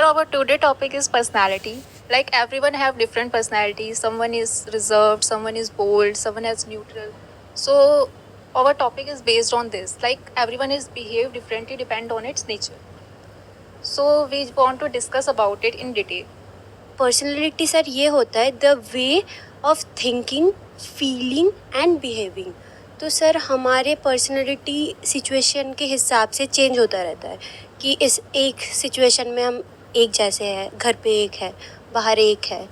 our today topic is personality. Like everyone have different personalities. Someone is reserved, someone is bold, someone is neutral. So our topic is based on this. Like everyone is behave differently depend on its nature. So we want to discuss about it in detail. Personality sir ये होता है the way of thinking, feeling and behaving. तो sir हमारे personality situation के हिसाब से change होता रहता है कि इस एक सिचुएशन में हम एक जैसे हैं, घर पे एक है, बाहर एक है।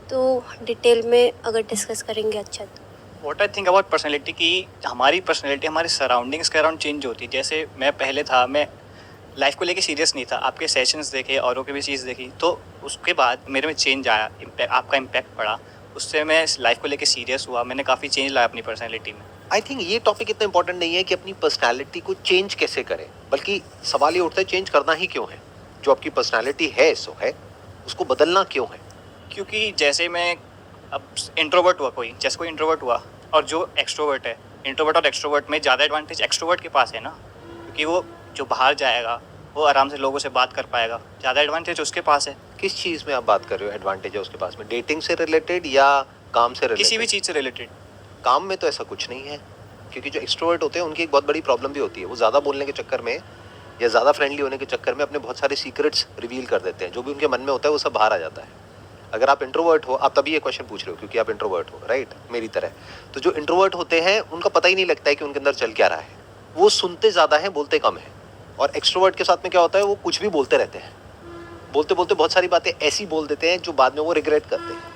तो डिटेल में अगर डिस्कस करेंगे अच्छा तो what I think about personality कि हमारी पर्सनैलिटी हमारे सराउंडिंग्स के अराउंड चेंज होती है। जैसे मैं पहले था, मैं लाइफ को लेके सीरियस नहीं था। आपके सेशंस देखे, औरों की भी चीज़ देखी, तो उसके बाद मेरे में चेंज आया, आपका इम्पैक्ट पड़ा। उससे मैं लाइफ को लेके सीरियस हुआ, मैंने काफ़ी चेंज लाया अपनी पर्सनैलिटी में। आई थिंक ये टॉपिक इतना इंपॉर्टेंट नहीं है कि अपनी पर्सनैलिटी को चेंज कैसे करें, बल्कि सवाल ये उठता है चेंज करना ही क्यों है। जो आपकी पर्सनैलिटी है सो है, उसको बदलना क्यों है। क्योंकि जैसे मैं अब इंट्रोवर्ट हुआ, जैसे कोई इंट्रोवर्ट हुआ और जो एक्सट्रोवर्ट है, इंट्रोवर्ट और एक्सट्रोवर्ट में ज़्यादा एडवांटेज एक्सट्रोवर्ट के पास है ना, क्योंकि वो जो बाहर जाएगा वो आराम से लोगों से बात कर पाएगा, ज़्यादा एडवांटेज उसके पास है। किस चीज़ में आप बात कर रहे हो एडवांटेज है उसके पास में? डेटिंग से रिलेटेड या काम से रिलेटेड? किसी भी चीज़ से रिलेटेड। काम में तो ऐसा कुछ नहीं है, क्योंकि जो एक्सट्रोवर्ट होते हैं उनकी एक बहुत बड़ी प्रॉब्लम भी होती है। वो ज़्यादा बोलने के चक्कर में या ज़्यादा फ्रेंडली होने के चक्कर में अपने बहुत सारे सीक्रेट्स रिवील कर देते हैं। जो भी उनके मन में होता है वो सब बाहर आ जाता है। अगर आप इंट्रोवर्ट हो, आप तभी ये क्वेश्चन पूछ रहे हो क्योंकि आप इंट्रोवर्ट हो, राइट, मेरी तरह। तो जो इंट्रोवर्ट होते हैं उनका पता ही नहीं लगता है कि उनके अंदर चल क्या रहा है। वो सुनते ज़्यादा हैं, बोलते कम हैं। और एक्सट्रोवर्ट के साथ में क्या होता है, वो कुछ भी बोलते रहते हैं। बोलते बोलते बहुत सारी बातें ऐसी बोल देते हैं जो बाद में वो रिग्रेट करते हैं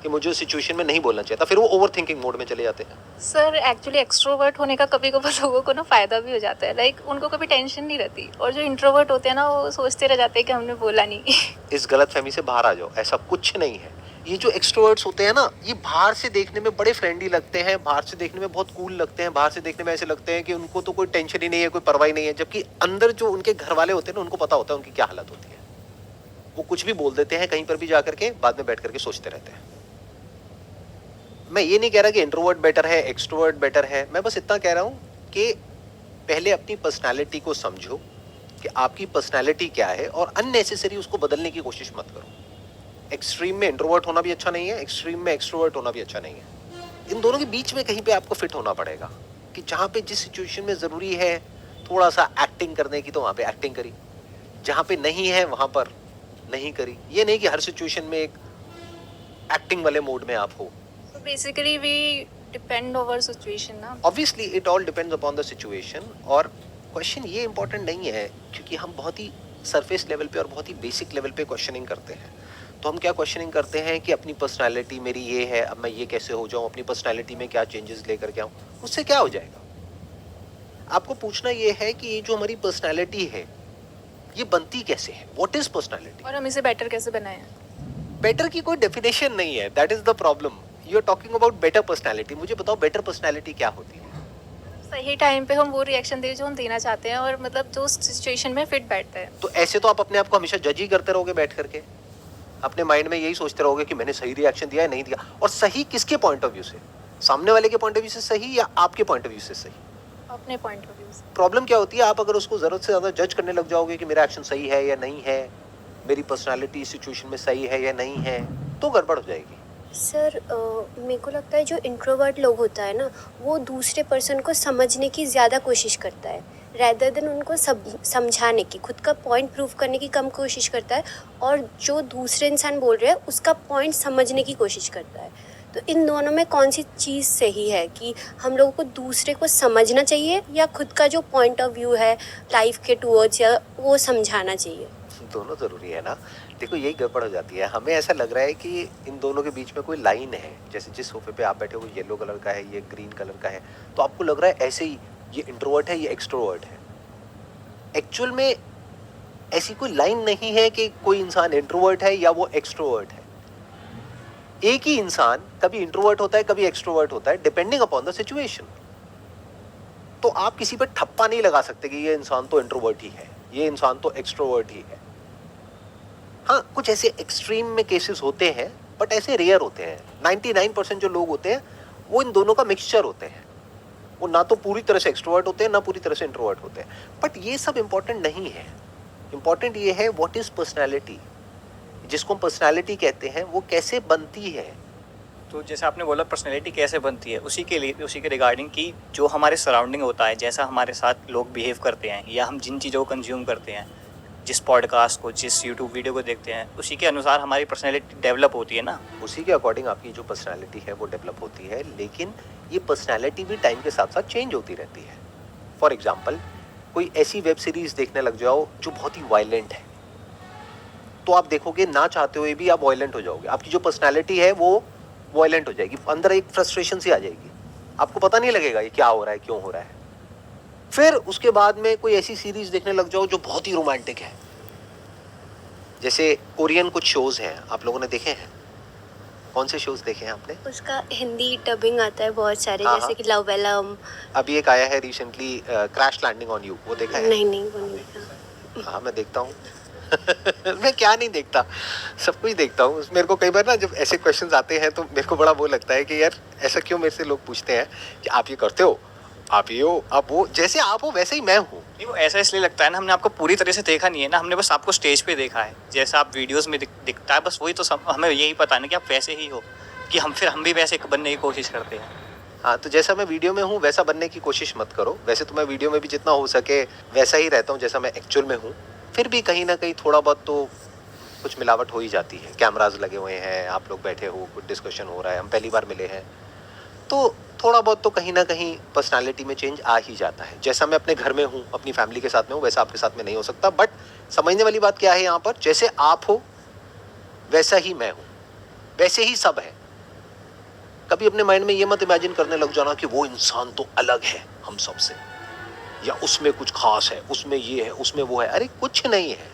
कि मुझे उस सिचुएशन में नहीं बोलना चाहिए था। फिर वो ओवर थिंकिंग मोड में चले जाते हैं। सर एक्चुअली एक्सट्रोवर्ट होने का कभी कभी लोगों को ना फ़ायदा भी हो जाता है। लाइक उनको कभी टेंशन नहीं रहती, और जो इंट्रोवर्ट होते हैं ना वो सोचते रह जाते हैं कि हमने बोला नहीं। इस गलतफहमी से बाहर आ जाओ, ऐसा कुछ नहीं है। ये जो एक्सट्रोवर्ट्स होते हैं ना, ये बाहर से देखने में बड़े फ्रेंडली लगते हैं, बाहर से देखने में बहुत कूल लगते हैं, बाहर से देखने में ऐसे लगते हैं कि उनको तो कोई टेंशन ही नहीं है, कोई परवाह नहीं है। जबकि अंदर जो उनके घर वाले होते हैं ना, उनको पता होता है उनकी क्या हालत होती है। वो कुछ भी बोल देते हैं कहीं पर भी जाकर के, बाद में बैठ करके सोचते रहते हैं। मैं ये नहीं कह रहा कि इंट्रोवर्ट बेटर है, एक्सट्रोवर्ट बेटर है। मैं बस इतना कह रहा हूँ कि पहले अपनी पर्सनैलिटी को समझो कि आपकी पर्सनैलिटी क्या है, और अननेसेसरी उसको बदलने की कोशिश मत करो। एक्सट्रीम में इंट्रोवर्ट होना भी अच्छा नहीं है, एक्सट्रीम में एक्सट्रोवर्ट होना भी अच्छा नहीं है। इन दोनों के बीच में कहीं पे आपको फिट होना पड़ेगा कि जहाँ पे जिस सिचुएशन में ज़रूरी है थोड़ा सा एक्टिंग करने की, तो वहाँ पे एक्टिंग करी। जहाँ पे नहीं है वहाँ पर नहीं करी। ये नहीं कि हर सिचुएशन में एक एक्टिंग वाले मोड में आप हो। So basically we depend over situation ना। Obviously it all depends upon the situation. और क्वेश्चन ये इंपॉर्टेंट नहीं है, क्योंकि हम बहुत ही सरफेस लेवल पे और बहुत ही बेसिक लेवल पे क्वेश्चनिंग करते हैं। तो हम क्या क्वेश्चनिंग करते हैं कि अपनी पर्सनालिटी मेरी ये है, अब मैं ये कैसे हो जाऊं, अपनी पर्सनालिटी में क्या चेंजेस लेकर के आऊं, उससे क्या हो जाएगा। आपको पूछना ये है कि ये जो हमारी पर्सनालिटी है ये बनती कैसे है, व्हाट इज पर्सनालिटी। और हम इसे बेटर कैसे बनाएं। बेटर की कोई डेफिनेशन नहीं है, that is the problem. You are talking about better personality. मुझे बताओ बेटर पर्सनालिटी क्या होती है। सही टाइम पे हम वो रिएक्शन दे जो हम देना चाहते हैं, और मतलब जो सिचुएशन में फिट बैठता है। तो ऐसे तो आप अपने आप को हमेशा जज ही करते रहोगे बैठ करके, अपने माइंड में यही सोचते रहोगे कि मैंने सही रिएक्शन दिया है, नहीं दिया। और सही किसके पॉइंट ऑफ व्यू से, सामने वाले के पॉइंट ऑफ व्यू से सही या आपके पॉइंट ऑफ व्यू से सही। अपने पॉइंट ऑफ व्यू से। प्रॉब्लम क्या होती है, आप अगर उसको जरूरत से ज्यादा जज करने लग जाओगे कि मेरा एक्शन सही है या नहीं है, मेरी पर्सनालिटी इस सिचुएशन में सही है या नहीं है, तो गड़बड़ हो जाएगी। सर मेरे को लगता है जो इंट्रोवर्ट लोग होता है ना, वो दूसरे पर्सन को समझने की ज़्यादा कोशिश करता है रैदर देन उनको समझाने की। खुद का पॉइंट प्रूव करने की कम कोशिश करता है, और जो दूसरे इंसान बोल रहे हैं उसका पॉइंट समझने की कोशिश करता है। तो इन दोनों में कौन सी चीज़ सही है कि हम लोगों को दूसरे को समझना चाहिए या खुद का जो पॉइंट ऑफ व्यू है लाइफ के टूवर्ड्स या वो समझाना चाहिए। दोनों जरूरी है ना। देखो यही गड़बड़ हो जाती है। हमें ऐसा लग रहा है कि इन दोनों के बीच में कोई लाइन है, जैसे जिस सोफे पे आप बैठे हो वो येलो कलर का है, ये ग्रीन कलर का है, तो आपको लग रहा है ऐसे ही ये इंट्रोवर्ट है, ये एक्सट्रोवर्ट है। एक्चुअल में ऐसी कोई लाइन नहीं है कि कोई इंसान इंट्रोवर्ट है या वो एक्सट्रोवर्ट है। एक ही इंसान कभी इंट्रोवर्ट होता है, कभी एक्सट्रोवर्ट होता है, डिपेंडिंग अपॉन द सिचुएशन। तो आप किसी पर ठप्पा नहीं लगा सकते कि ये इंसान तो इंट्रोवर्ट ही है, ये इंसान तो एक्सट्रोवर्ट ही है। हाँ, कुछ ऐसे एक्सट्रीम में केसेस होते हैं, बट ऐसे रेयर होते हैं। 99% जो लोग होते हैं वो इन दोनों का मिक्सचर होते हैं। वो ना तो पूरी तरह से एक्सट्रोवर्ट होते हैं, ना पूरी तरह से इंट्रोवर्ट होते हैं। बट ये सब इंपॉर्टेंट नहीं है। इम्पॉर्टेंट ये है व्हाट इज पर्सनैलिटी, जिसको हम पर्सनैलिटी कहते हैं वो कैसे बनती है। तो जैसे आपने बोला पर्सनैलिटी कैसे बनती है, उसी के लिए उसी के रिगार्डिंग कि जो हमारे सराउंडिंग होता है, जैसा हमारे साथ लोग बिहेव करते हैं या हम जिन चीज़ों को कंज्यूम करते हैं, जिस पॉडकास्ट को, जिस यूट्यूब वीडियो को देखते हैं, उसी के अनुसार हमारी पर्सनैलिटी डेवलप होती है ना। उसी के अकॉर्डिंग आपकी जो पर्सनैलिटी है वो डेवलप होती है, लेकिन ये पर्सनैलिटी भी टाइम के साथ साथ चेंज होती रहती है। फॉर एग्जाम्पल, कोई ऐसी वेब सीरीज देखने लग जाओ जो बहुत ही वायलेंट है, तो आप देखोगे ना चाहते हुए भी आप वायलेंट हो जाओगे। आपकी जो पर्सनैलिटी है वो वायलेंट हो जाएगी, अंदर एक फ्रस्ट्रेशन सी आ जाएगी, आपको पता नहीं लगेगा ये क्या हो रहा है, क्यों हो रहा है। फिर उसके बाद में कोई ऐसी सीरीज देखने लग जाओ जो बहुत ही रोमांटिक है, जैसे कोरियन कुछ शोज हैं, आप लोगों ने देखे हैं? कौन से शोज देखे हैं आपने? उसका हिंदी डबिंग आता है बहुत सारे, हाँ, जैसे कि लव एलम। अभी एक आया है recently, crash landing on you, वो देखा है? नहीं वो नहीं देखा। हाँ, मैं देखता हूँ। मैं क्या नहीं देखता, सब कुछ देखता हूँ। मेरे को कई बार ना जब ऐसे क्वेश्चंस आते हैं तो मेरे को बड़ा वो लगता है कि यार ऐसा क्यों मेरे से लोग पूछते हैं कि आप ये करते हो, आप ये हो, आप वो, जैसे आप हो वैसे ही मैं हूँ। नहीं, वो ऐसा इसलिए लगता है ना, हमने आपको पूरी तरह से देखा नहीं है ना, हमने बस आपको स्टेज पे देखा है, जैसा आप वीडियोस में दिखता है, बस वही तो हमें यही पता है ना कि आप वैसे ही हो, कि हम भी वैसे बनने की कोशिश करते हैं। हाँ, तो जैसा मैं वीडियो में हूँ वैसा बनने की कोशिश मत करो। वैसे तो मैं वीडियो में भी जितना हो सके वैसा ही रहता हूँ जैसा मैं एक्चुअल में हूँ, फिर भी कहीं ना कहीं थोड़ा बहुत तो कुछ मिलावट हो ही जाती है। कैमराज लगे हुए हैं, आप लोग बैठे हो, कुछ डिस्कशन हो रहा है, हम पहली बार मिले हैं, तो थोड़ा बहुत तो कहीं ना कहीं पर्सनालिटी में चेंज आ ही जाता है। जैसा मैं अपने घर में हूँ, अपनी फैमिली के साथ में हूँ, वैसा आपके साथ में नहीं हो सकता। बट समझने वाली बात क्या है यहाँ पर, जैसे आप हो वैसा ही मैं हूँ, वैसे ही सब है। कभी अपने माइंड में ये मत इमेजिन करने लग जाना कि वो इंसान तो अलग है हम सब से, या उसमें कुछ खास है, उसमें ये है, उसमें वो है। अरे कुछ नहीं है।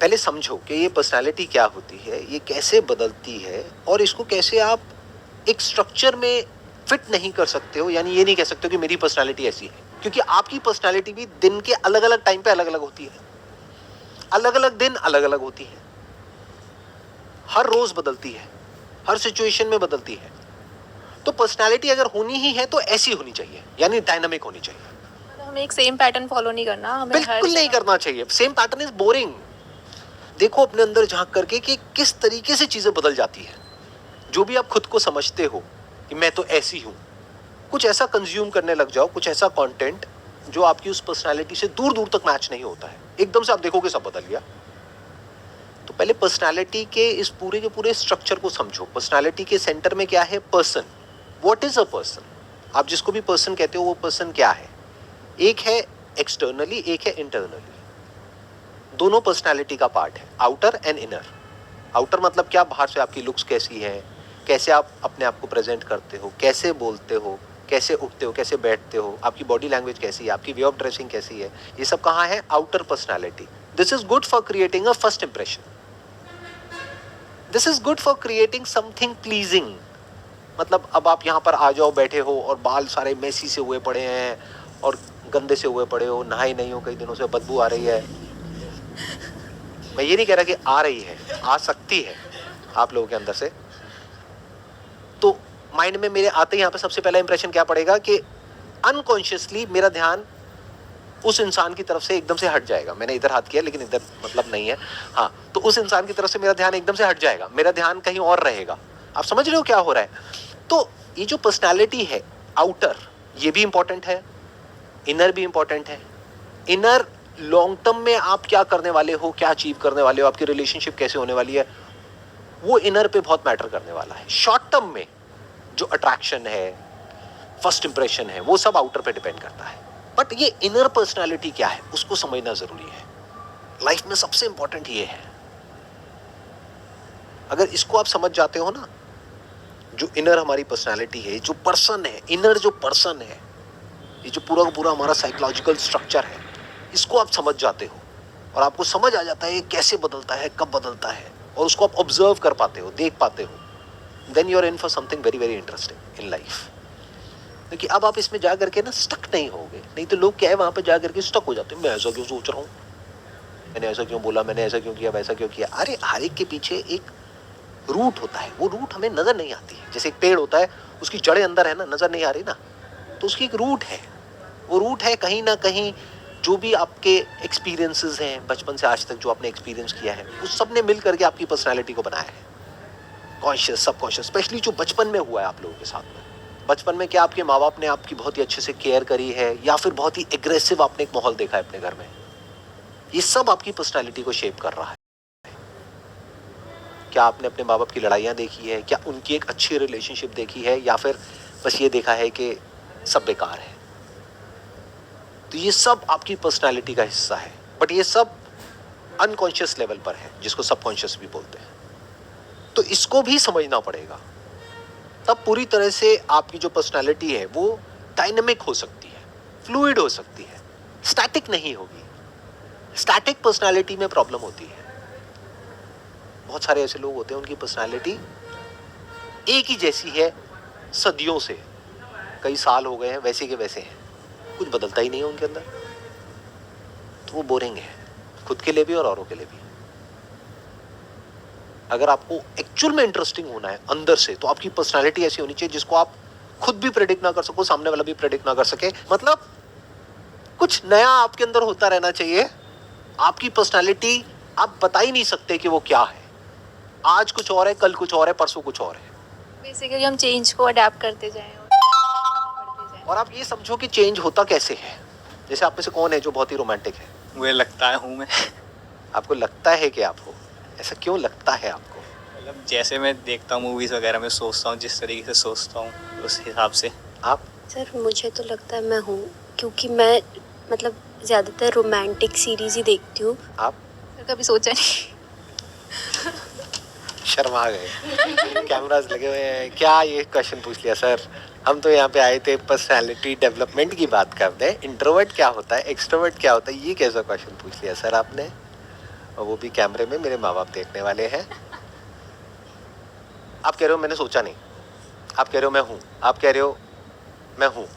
पहले समझो कि ये पर्सनालिटी क्या होती है, ये कैसे बदलती है, और इसको कैसे आप एक स्ट्रक्चर में फिट नहीं कर सकते हो। यानी ये नहीं कह सकते हो कि मेरी पर्सनालिटी ऐसी है, क्योंकि आपकी पर्सनालिटी भी दिन के अलग अलग टाइम पे अलग अलग होती है, अलग अलग दिन अलग अलग होती है, हर रोज बदलती है, हर सिचुएशन में बदलती है। तो पर्सनालिटी अगर होनी ही है तो ऐसी होनी चाहिए, यानी डायनामिक होनी चाहिए। हमें एक सेम पैटर्न फॉलो नहीं करना, हमें बिल्कुल नहीं करना चाहिए। Same pattern is boring. देखो अपने अंदर झांक करके कि किस तरीके से चीजें बदल जाती है। जो भी आप खुद को समझते हो कि मैं तो ऐसी हूं, कुछ ऐसा कंज्यूम करने लग जाओ, कुछ ऐसा कंटेंट जो आपकी उस पर्सनालिटी से दूर दूर तक मैच नहीं होता है, एकदम से आप देखोगे सब बदल गया। तो पहले पर्सनालिटी के इस पूरे के पूरे स्ट्रक्चर को समझो। पर्सनालिटी के सेंटर में क्या है? Person. What is a person? आप जिसको भी पर्सन कहते हो वो पर्सन क्या है? एक है एक्सटर्नली, एक है इंटरनली। दोनों पर्सनालिटी का पार्ट है, आउटर एंड इनर। आउटर मतलब क्या? बाहर से आपकी लुक्स कैसी है, कैसे आप अपने आप को प्रेजेंट करते हो, कैसे बोलते हो, कैसे उठते हो, कैसे बैठते हो, आपकी बॉडी लैंग्वेज कैसी है, आपकी वे ऑफ ड्रेसिंग कैसी है, ये सब कहाँ है? Outer personality. This is good for creating a first impression. This is good for creating something pleasing. मतलब अब आप यहाँ पर आ जाओ, बैठे हो और बाल सारे मेसी से हुए पड़े हैं और गंदे से हुए पड़े हो, नहाए नहीं हो कई दिनों से, बदबू आ रही है। मैं ये नहीं कह रहा कि आ रही है, आ सकती है आप लोगों के अंदर से। तो माइंड में मेरे आते ही यहाँ पे सबसे पहला इंप्रेशन क्या पड़ेगा कि अनकॉन्शियसली मेरा ध्यान उस इंसान की तरफ से एकदम से हट जाएगा। मैंने इधर हाथ किया लेकिन इधर मतलब नहीं है। हाँ, तो उस इंसान की तरफ से मेरा ध्यान एकदम से हट जाएगा, मेरा ध्यान कहीं और रहेगा। आप समझ रहे हो क्या हो रहा है? तो ये जो पर्सनालिटी है, आउटर, ये भी इंपॉर्टेंट है, इनर भी इंपॉर्टेंट है। इनर लॉन्ग टर्म में आप क्या करने वाले हो, क्या अचीव करने वाले हो, आपकी रिलेशनशिप कैसे होने वाली है, वो इनर पे बहुत मैटर करने वाला है। शॉर्ट टर्म में जो अट्रैक्शन है, फर्स्ट इंप्रेशन है, वो सब आउटर पे डिपेंड करता है। बट ये इनर पर्सनालिटी क्या है, उसको समझना जरूरी है। लाइफ में सबसे इंपॉर्टेंट ये है। अगर इसको आप समझ जाते हो ना, जो इनर हमारी पर्सनालिटी है, जो पर्सन है, इनर जो पर्सन है, ये जो पूरा का पूरा हमारा साइकोलॉजिकल स्ट्रक्चर है, इसको आप समझ जाते हो और आपको समझ आ जाता है ये कैसे बदलता है, कब बदलता है, और उसको आप ऑब्जर्व कर पाते हो, देख पाते हो, then you are in for something very very interesting in life. क्योंकि अब आप इसमें जा करके ना स्टक नहीं होगे। नहीं तो लोग क्या है, वहां पर जा करके स्टक हो जाते हैं। मैं ऐसा क्यों सोच रहा हूँ, मैंने ऐसा क्यों बोला, मैंने ऐसा क्यों किया, वैसा क्यों किया। अरे हर एक के पीछे एक रूट होता है, वो रूट हमें नजर नहीं आती है। जैसे एक पेड़ होता है, उसकी जड़ें अंदर है ना, नजर नहीं आ रही ना, तो उसकी एक रूट है। वो रूट है कहीं ना कहीं जो भी आपके एक्सपीरियंसेस हैं बचपन से आज तक जो आपने एक्सपीरियंस किया है, उस सब ने मिल करके आपकी पर्सनैलिटी को बनाया है, कॉन्शियस सबकॉन्शियस, स्पेशली जो बचपन में हुआ है आप लोगों के साथ में। बचपन में क्या आपके माँ बाप ने आपकी बहुत ही अच्छे से केयर करी है, या फिर बहुत ही एग्रेसिव आपने एक माहौल देखा है अपने घर में? ये सब आपकी पर्सनैलिटी को शेप कर रहा है। क्या आपने अपने माँ बाप की लड़ाइयाँ देखी है? क्या उनकी एक अच्छी रिलेशनशिप देखी है, या फिर बस ये देखा है कि सब बेकार है? तो ये सब आपकी पर्सनैलिटी का हिस्सा है, बट ये सब अनकॉन्शियस लेवल पर है, जिसको सबकॉन्शियस भी बोलते हैं। तो इसको भी समझना पड़ेगा, तब पूरी तरह से आपकी जो पर्सनैलिटी है वो डायनेमिक हो सकती है, फ्लूइड हो सकती है, स्टैटिक नहीं होगी। स्टैटिक पर्सनैलिटी में प्रॉब्लम होती है। बहुत सारे ऐसे लोग होते हैं उनकी पर्सनैलिटी एक ही जैसी है सदियों से, कई साल हो गए हैं, वैसे के वैसे हैं, कुछ बदलता ही नहीं है उनके अंदर, तो वो बोरिंग है, खुद के लिए भी और औरों के लिए भी। अगर आपको एक्चुअल में इंटरेस्टिंग होना है अंदर से, तो आपकी पर्सनालिटी ऐसी होनी चाहिए जिसको आप खुद भी प्रेडिक्ट ना कर सको, सामने वाला भी प्रेडिक्ट ना कर सके। मतलब कुछ नया आपके अंदर होता रहना चाहिए। आपकी पर्सनालिटी आप बता ही नहीं सकते कि वो क्या है। आज कुछ और है, कल कुछ और है, परसों कुछ और है। बेसिकली हम चेंज को अडेप्ट करते जाएं और बढ़ते जाएं। और आप ये समझो कि चेंज होता कैसे है। जैसे आप में से कौन है जो बहुत ही रोमांटिक है? मुझे लगता है हूँ मैं। आपको लगता है कि आप हो? ऐसा क्यों लगता है आपको? मतलब जैसे मैं देखता हूँ मूवीज़ वगैरह में, सोचता हूँ जिस तरीके से सोचता हूँ उस हिसाब से। आप? सर मुझे तो लगता है मैं हूँ, क्योंकि मैं मतलब ज़्यादातर रोमांटिक सीरीज ही देखती हूँ। आप? सर कभी सोचा नहीं। शर्मा गए। कैमरास लगे हुए हैं, क्या ये क्वेश्चन पूछ लिया सर? हम तो यहाँ पे आए थे पर्सनालिटी डेवलपमेंट की बात करने। इंट्रोवर्ट क्या होता है, एक्सट्रोवर्ट क्या होता है, ये कैसा क्वेश्चन पूछ लिया सर आपने? और वो भी कैमरे में, मेरे माँ बाप देखने वाले हैं। आप कह रहे हो मैंने सोचा नहीं, आप कह रहे हो मैं हूँ, आप कह रहे हो मैं हूँ,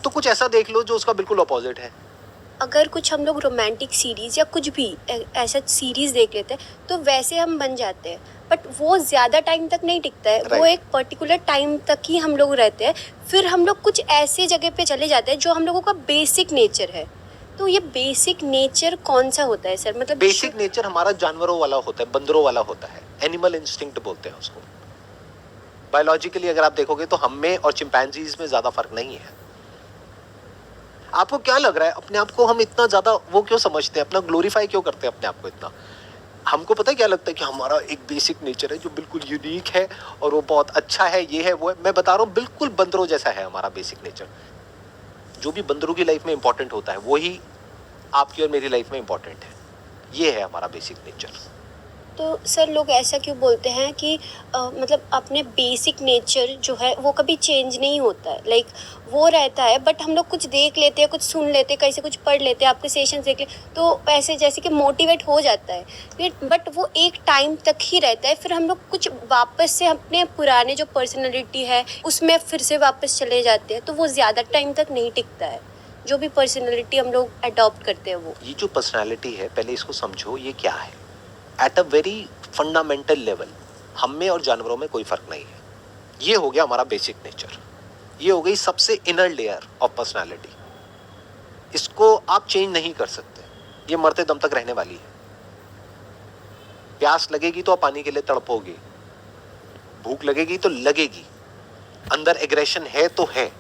तो कुछ ऐसा देख लो जो उसका बिल्कुल अपोजिट है। अगर कुछ हम लोग रोमांटिक सीरीज या कुछ भी ऐसा सीरीज देख लेते हैं तो वैसे हम बन जाते हैं, बट वो ज़्यादा टाइम तक नहीं टिकता है। वो Right. एक पर्टिकुलर टाइम तक ही हम लोग रहते हैं, फिर हम लोग कुछ ऐसे जगह पे चले जाते हैं जो हम लोगों का बेसिक नेचर है। तो ये बेसिक नेचर कौन सा होता है सर? मतलब बेसिक नेचर हमारा जानवरों वाला होता है, बंदरों वाला होता है, एनिमल इंस्टिंक्ट बोलते हैं उसको। बायोलॉजिकली अगर आप देखोगे तो हम में और चिंपैंजीज में ज्यादा फर्क नहीं है। आपको क्या लग रहा है अपने आप को हम इतना ज्यादा वो क्यों समझते हैं, अपना ग्लोरीफाई क्यों करते हैं अपने आप को इतना? हमको पता है क्या लगता है कि हमारा एक बेसिक नेचर है जो बिल्कुल यूनिक है और वो बहुत अच्छा है, ये है वो है। मैं बता रहा हूँ बिल्कुल बंदरों जैसा है हमारा बेसिक नेचर। जो भी बंदरों की लाइफ में इंपॉर्टेंट होता है वही आपकी और मेरी लाइफ में इंपॉर्टेंट है। ये है हमारा बेसिक नेचर। तो सर लोग ऐसा क्यों बोलते हैं कि मतलब अपने बेसिक नेचर जो है वो कभी चेंज नहीं होता है, लाइक वो रहता है, बट हम लोग कुछ देख लेते हैं, कुछ सुन लेते हैं, कहीं से कुछ पढ़ लेते हैं, आपके सेशन देख ले तो ऐसे जैसे कि मोटिवेट हो जाता है फिर, बट वो एक टाइम तक ही रहता है। फिर हम लोग कुछ वापस से अपने पुराने जो पर्सनैलिटी है उसमें फिर से वापस चले जाते हैं, तो वो ज़्यादा टाइम तक नहीं टिकता है जो भी पर्सनैलिटी हम लोग अडॉप्ट करते हैं वो। ये जो पर्सनालिटी है पहले इसको समझो ये क्या है। At a very fundamental level हम में और जानवरों में कोई फर्क नहीं है। ये हो गया हमारा बेसिक नेचर, ये हो गई सबसे इनर लेयर ऑफ पर्सनालिटी। इसको आप चेंज नहीं कर सकते, ये मरते दम तक रहने वाली है। प्यास लगेगी तो आप पानी के लिए तड़पोगे, भूख लगेगी तो लगेगी, अंदर एग्रेशन है तो है।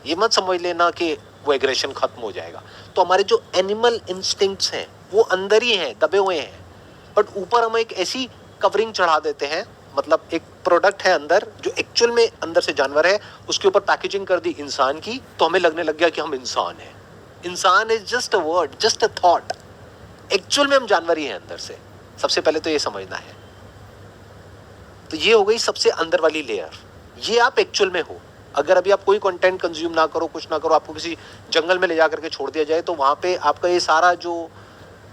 ये मत समझ लेना कि वो एग्रेशन खत्म हो जाएगा। तो हमारे जो एनिमल इंस्टिंक्ट्स हैं वो अंदर ही हैं, दबे हुए हैं, बट ऊपर हम एक ऐसी कवरिंग चढ़ा देते हैं, मतलब एक प्रोडक्ट है अंदर जो एक्चुअल में अंदर से जानवर है, उसके ऊपर पैकेजिंग कर दी इंसान की, तो हमें लगने लग गया कि हम इंसान हैं। इंसान is just a word, just a thought. Actual में हम जानवर ही हैं अंदर से। सबसे पहले तो ये समझना है। तो ये हो गई सबसे अंदर वाली लेयर, ये आप एक्चुअल में हो। अगर अभी आप कोई कंटेंट कंज्यूम ना करो, कुछ ना करो, आपको किसी जंगल में ले जा करके छोड़ दिया जाए, तो वहां पे आपका ये सारा जो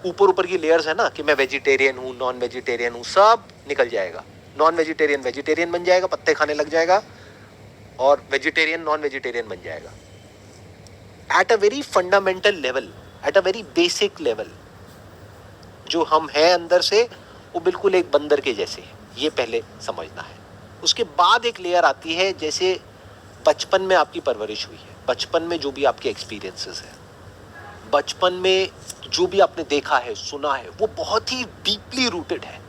ऊपर की लेयर्स है ना कि मैं वेजिटेरियन हूँ, नॉन वेजिटेरियन हूँ, सब निकल जाएगा। नॉन वेजिटेरियन वेजिटेरियन बन जाएगा, पत्ते खाने लग जाएगा, और वेजिटेरियन नॉन वेजिटेरियन बन जाएगा। At a very fundamental level, at a very basic level, जो हम हैं अंदर से वो बिल्कुल एक बंदर के जैसे है। ये पहले समझना है। उसके बाद एक लेयर आती है, जैसे बचपन में आपकी परवरिश हुई है, बचपन में जो भी आपके एक्सपीरियंसेस हैं, बचपन में जो भी आपने देखा है, सुना है, वो बहुत ही डीपली रूटेड है।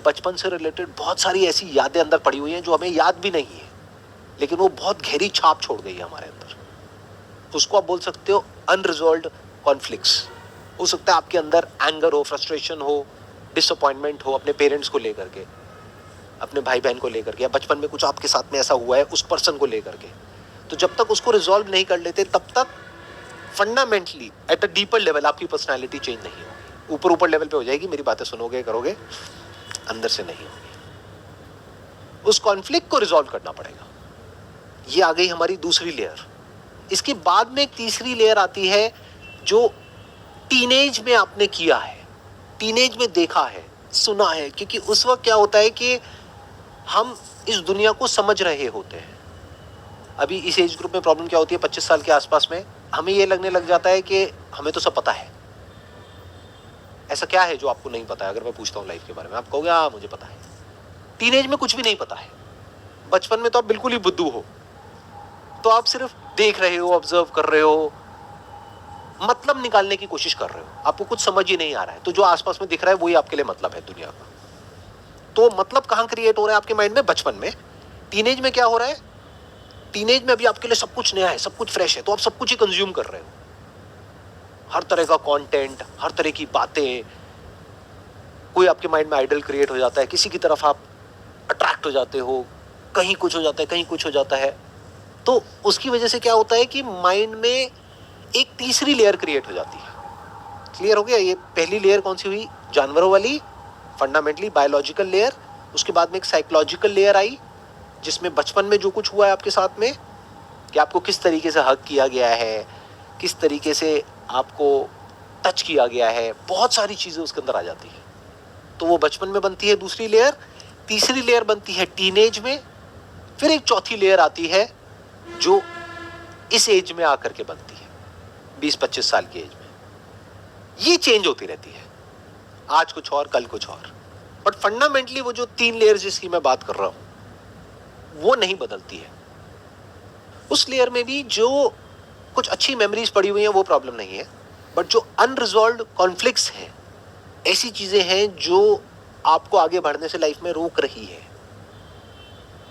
बचपन से रिलेटेड बहुत सारी ऐसी यादें अंदर पड़ी हुई हैं जो हमें याद भी नहीं है, लेकिन वो बहुत गहरी छाप छोड़ गई है हमारे अंदर। उसको आप बोल सकते हो अनरिजॉल्व्ड कॉन्फ्लिक्ट्स। हो सकता है आपके अंदर एंगर हो, फ्रस्ट्रेशन हो, डिसअपॉइंटमेंट हो अपने पेरेंट्स को लेकर के, अपने भाई बहन को लेकर के, या बचपन में कुछ आपके साथ में ऐसा हुआ है उस पर्सन को लेकर के। तो जब तक उसको रिजॉल्व नहीं कर लेते तब तक fundamentally at a deeper level आपकी पर्सनैलिटी चेंज नहीं होगी। ऊपर ऊपर लेवल पे हो जाएगी, मेरी बातें सुनोगे करोगे, अंदर से नहीं होगी। उस कॉन्फ्लिक्ट को रिजॉल्व करना पड़ेगा। ये आ गई हमारी दूसरी लेयर। इसके बाद में एक तीसरी लेयर आती है जो टीनेज में आपने किया है, टीनेज में देखा है, सुना है। क्योंकि उस वक्त क्या होता है कि हम इस दुनिया को समझ रहे होते हैं। अभी इस एज ग्रुप में प्रॉब्लम क्या होती है, 25 साल के आसपास में हमें ये लगने लग जाता है कि हमें तो सब पता है। ऐसा क्या है जो आपको नहीं पता है? अगर मैं पूछता हूँ लाइफ के बारे में, आप कहोगे हाँ मुझे पता है। टीनेज में कुछ भी नहीं पता है। बचपन में तो आप बिल्कुल ही बुद्धू हो, तो आप सिर्फ देख रहे हो, ऑब्जर्व कर रहे हो, मतलब निकालने की कोशिश कर रहे हो, आपको कुछ समझ ही नहीं आ रहा है। तो जो आसपास में दिख रहा है वही आपके लिए मतलब है दुनिया का। तो मतलब कहाँ क्रिएट हो रहा है आपके माइंड में? बचपन में। टीनेज में क्या हो रहा है? टीनेज में अभी आपके लिए सब कुछ नया है, सब कुछ फ्रेश है, तो आप सब कुछ ही कंज्यूम कर रहे हो। हर तरह का कंटेंट, हर तरह की बातें। कोई आपके माइंड में आइडल क्रिएट हो जाता है, किसी की तरफ आप अट्रैक्ट हो जाते हो, कहीं कुछ हो जाता है, कहीं कुछ हो जाता है। तो उसकी वजह से क्या होता है कि माइंड में एक तीसरी लेयर क्रिएट हो जाती है। क्लियर हो गया? ये पहली लेयर कौन सी हुई? जानवरों वाली, फंडामेंटली बायोलॉजिकल लेयर। उसके बाद में एक साइकोलॉजिकल लेयर आई, जिसमें बचपन में जो कुछ हुआ है आपके साथ में, कि आपको किस तरीके से हक किया गया है, किस तरीके से आपको टच किया गया है, बहुत सारी चीज़ें उसके अंदर आ जाती है। तो वो बचपन में बनती है दूसरी लेयर। तीसरी लेयर बनती है टीनेज में। फिर एक चौथी लेयर आती है जो इस एज में आकर के बनती है, 20-25 साल की एज में। ये चेंज होती रहती है, आज कुछ और, कल कुछ और। बट फंडामेंटली वो जो 3 लेयर जिसकी मैं बात कर रहा हूं, वो नहीं बदलती है। उस लेयर में भी जो कुछ अच्छी मेमोरीज पड़ी हुई हैं वो प्रॉब्लम नहीं है, बट जो अनरिजॉल्व्ड कॉन्फ्लिक्ट्स हैं, ऐसी चीजें हैं जो आपको आगे बढ़ने से लाइफ में रोक रही है,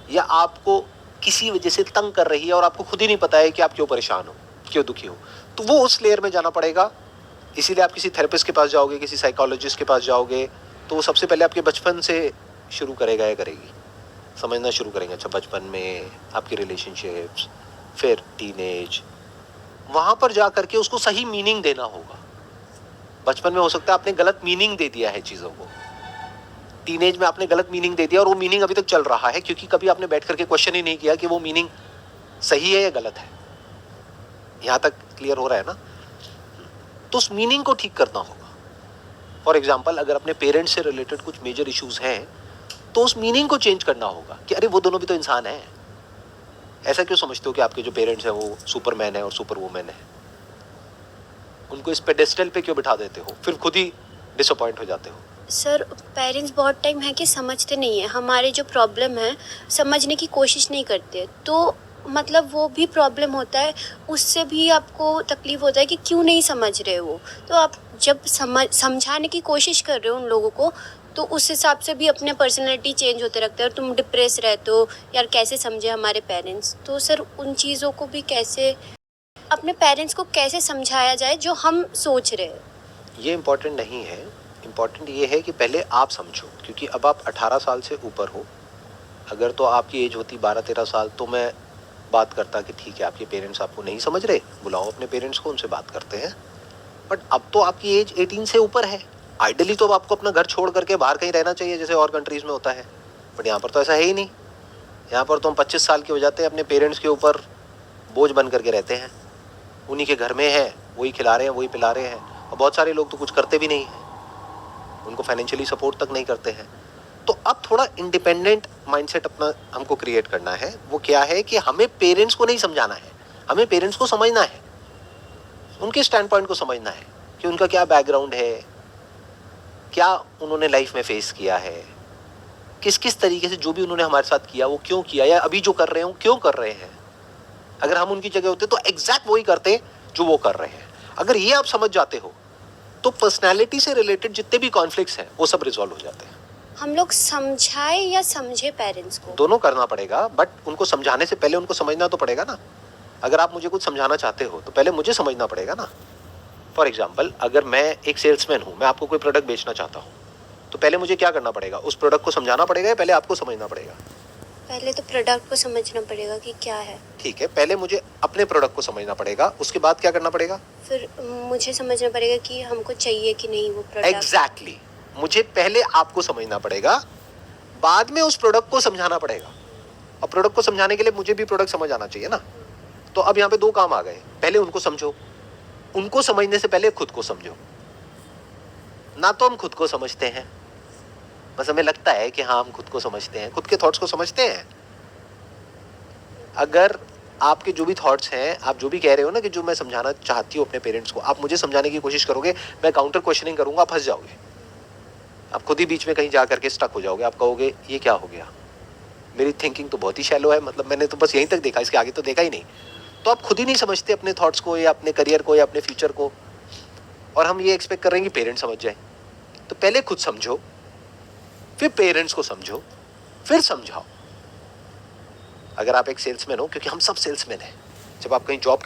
या आपको किसी वजह से तंग कर रही है और आपको खुद ही नहीं पता है कि आप क्यों परेशान हो, क्यों दुखी हो। तो वो उस लेयर में जाना पड़ेगा। इसीलिए आप किसी थेरेपिस्ट के पास जाओगे, किसी साइकोलॉजिस्ट के पास जाओगे, तो वो सबसे पहले आपके बचपन से शुरू करेगा या करेगी, समझना शुरू करेंगे। अच्छा, बचपन में आपकी रिलेशनशिप्स, फिर टीनेज, वहाँ पर जा करके उसको सही मीनिंग देना होगा। बचपन में हो सकता है आपने गलत मीनिंग दे दिया है चीज़ों को, टीनेज में आपने गलत मीनिंग दे दिया और वो मीनिंग अभी तक चल रहा है, क्योंकि कभी आपने बैठ करके क्वेश्चन ही नहीं किया कि वो मीनिंग सही है या गलत है। यहाँ तक क्लियर हो रहा है ना? तो उस मीनिंग को ठीक करना होगा। फॉर एग्जाम्पल, अगर अपने पेरेंट्स से रिलेटेड कुछ मेजर इश्यूज हैं, तो उस मीनिंग को चेंज करना होगा कि अरे वो दोनों भी तो इंसान हैं। ऐसा क्यों समझते हो कि आपके जो पेरेंट्स हैं वो सुपरमैन है और सुपर वुमेन है? उनको इस पेडेस्टल पे क्यों बिठा देते हो? फिर खुद ही डिसअपॉइंट हो जाते हो। सर, पेरेंट्स बहुत टाइम है कि समझते नहीं है हमारे जो प्रॉब्लम है, समझने की कोशिश नहीं करते। तो मतलब वो भी प्रॉब्लम होता है, उससे भी आपको तकलीफ होता है कि क्यों नहीं समझ रहे हो। तो आप जब समझाने की कोशिश कर रहे हो उन लोगों को, तो उस हिसाब से भी अपने पर्सनैलिटी चेंज होते रखते हैं। और तुम डिप्रेस रहते हो, यार कैसे समझे हमारे पेरेंट्स। तो सर उन चीज़ों को भी कैसे, अपने पेरेंट्स को कैसे समझाया जाए जो हम सोच रहे हैं? ये इम्पोर्टेंट नहीं है। इम्पॉर्टेंट ये है कि पहले आप समझो, क्योंकि अब आप 18 साल से ऊपर हो। अगर तो आपकी एज होती 12-13 साल, तो मैं बात करता कि ठीक है, आपके पेरेंट्स आपको नहीं समझ रहे, बुलाओ अपने पेरेंट्स को, उनसे बात करते हैं। बट अब तो आपकी एज 18 से ऊपर है। आइडियली तो अब आपको अपना घर छोड़ करके बाहर कहीं रहना चाहिए, जैसे और कंट्रीज़ में होता है। बट यहाँ पर तो ऐसा है ही नहीं। यहाँ पर तो हम 25 साल के हो जाते हैं, अपने पेरेंट्स के ऊपर बोझ बन करके रहते हैं। उन्हीं के घर में हैं, वही खिला रहे हैं, वही पिला रहे हैं। और बहुत सारे लोग तो कुछ करते भी नहीं हैं, उनको फाइनेंशियली सपोर्ट तक नहीं करते हैं। तो अब थोड़ा इंडिपेंडेंट माइंडसेट अपना हमको क्रिएट करना है। वो क्या है कि हमें पेरेंट्स को नहीं समझाना है, हमें पेरेंट्स को समझना है, उनके स्टैंड पॉइंट को समझना है कि उनका क्या बैकग्राउंड है, क्या उन्होंने लाइफ में फेस किया है, किस किस तरीके से जो भी उन्होंने हमारे साथ किया वो क्यों किया, या अभी जो कर रहे हैं वो क्यों कर रहे हैं। अगर हम उनकी जगह होते तो एग्जैक्ट वही करते जो वो कर रहे हैं। अगर ये आप समझ जाते हो तो पर्सनैलिटी से रिलेटेड जितने भी कॉन्फ्लिक्ट्स हैं वो सब रिजॉल्व हो जाते हैं। हम लोग समझाए या समझे पेरेंट्स को? दोनों करना पड़ेगा, बट उनको समझाने से पहले उनको समझना तो पड़ेगा ना। अगर आप मुझे कुछ समझाना चाहते हो तो पहले मुझे समझना पड़ेगा ना। फॉर एग्जाम्पल, अगर मैं एक सेल्समैन हूँ, मैं आपको कोई प्रोडक्ट बेचना चाहता हूँ, तो पहले मुझे क्या करना पड़ेगा? उस प्रोडक्ट को समझाना पड़ेगा या पहले आपको समझना पड़ेगा? पहले तो प्रोडक्ट को समझना पड़ेगा कि क्या है, ठीक है, पहले मुझे अपने प्रोडक्ट को समझना पड़ेगा, उसके बाद क्या करना पड़ेगा? फिर मुझे समझना पड़ेगा कि हमको चाहिए कि नहीं वो प्रोडक्ट। एग्जैक्टली, मुझे पहले आपको समझना पड़ेगा, बाद में उस प्रोडक्ट को समझाना पड़ेगा। और प्रोडक्ट को समझाने के लिए मुझे भी प्रोडक्ट समझ आना चाहिए ना। तो अब यहाँ पे दो काम आ गए, पहले उनको समझो, उनको समझने से पहले खुद को समझो। ना तो हम खुद को समझते हैं, बस हमें लगता है कि हाँ हम खुद को समझते हैं, खुद के थॉट्स को समझते हैं। अगर आपके जो भी थॉट्स हैं, आप जो भी कह रहे हो ना कि जो मैं समझाना चाहती हूँ अपने पेरेंट्स को, आप मुझे समझाने की कोशिश करोगे, मैं काउंटर क्वेश्चनिंग करूंगा, आप फंस जाओगे। आप खुद ही बीच में कहीं जा करके स्टक हो जाओगे। आप कहोगे ये क्या हो गया, मेरी थिंकिंग तो बहुत ही शैलो है, मतलब मैंने तो बस यहीं तक देखा, इसके आगे तो देखा ही नहीं। तो आप खुद ही नहीं समझते अपने थॉट्स को या अपने करियर को या अपने फ्यूचर को, और हम ये एक्सपेक्ट कर रहे हैं कि पेरेंट्स समझ जाए। तो पहले खुद समझो, फिर पेरेंट्स को समझो, फिर समझाओ। अगर आप एक सेल्समैन हो, क्योंकि हम सब सेल्समैन हैं, जब आप कहीं जॉब